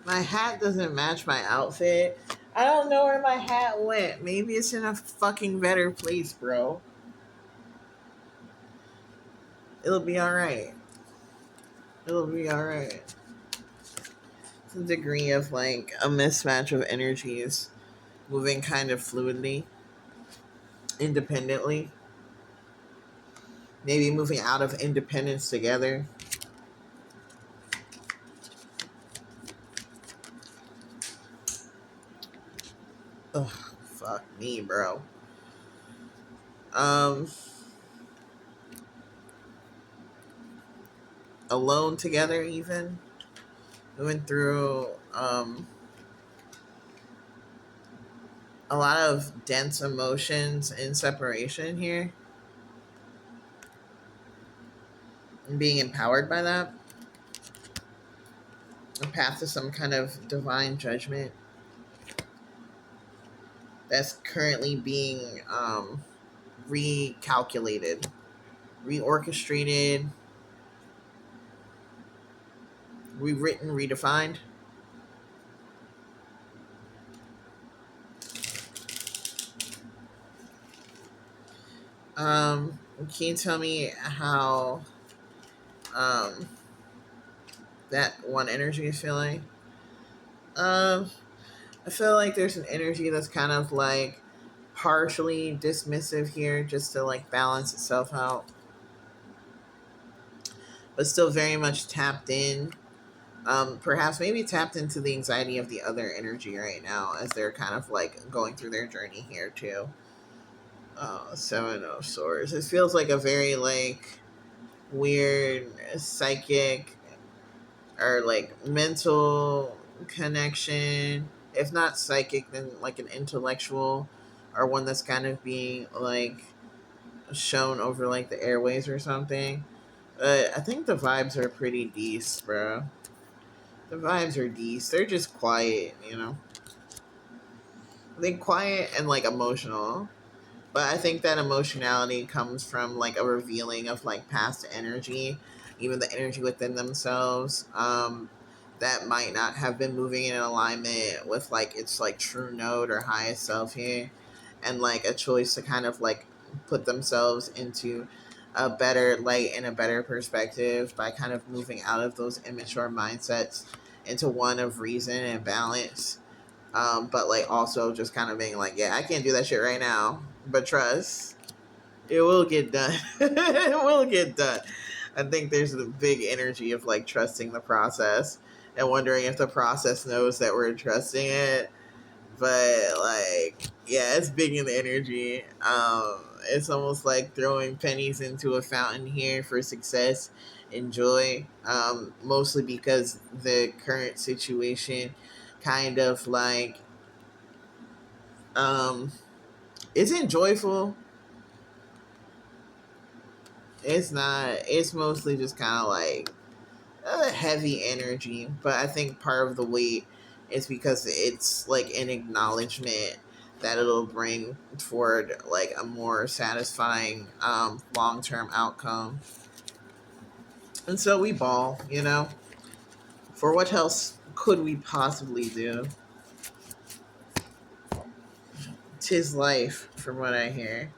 My hat doesn't match my outfit. I don't know where my hat went. Maybe it's in a fucking better place, bro. It'll be alright. It'll be alright. It's a degree of like a mismatch of energies moving kind of fluidly, independently. Maybe moving out of independence together. Ugh, fuck me, bro. Um, Alone together, even moving through a lot of dense emotions in separation here, and being empowered by that, a path to some kind of divine judgment that's currently being recalculated, reorchestrated, rewritten, redefined. Can you tell me how um, that one energy is feeling? Um, I feel like there's an energy that's kind of like partially dismissive here, just to like balance itself out, but still very much tapped in. Perhaps maybe tapped into the anxiety of the other energy right now as they're kind of like going through their journey here too. Seven of Swords. It feels like a very like weird psychic or like mental connection. If not psychic, then like an intellectual or one that's kind of being like shown over like the airways or something. I think the vibes are pretty decent, bro. The vibes are decent. They're just quiet, you know. They're quiet and like emotional. But I think that emotionality comes from like a revealing of like past energy, even the energy within themselves, that might not have been moving in alignment with like its like true node or highest self here, and like a choice to kind of like put themselves into a better light and a better perspective by kind of moving out of those immature mindsets into one of reason and balance, but like also just kind of being like, yeah, I can't do that shit right now, but trust, it will get done. It will get done. I think there's a big energy of like trusting the process and wondering if the process knows that we're trusting it. But like, yeah, it's big in the energy. It's almost like throwing pennies into a fountain here for success and joy. Mostly because the current situation kind of like um isn't joyful. It's not. It's mostly just kind of like a heavy energy. But I think part of the weight is because it's like an acknowledgement that it'll bring toward like a more satisfying long term outcome. And so we ball, you know. For what else could we possibly do? 'Tis life, from what I hear.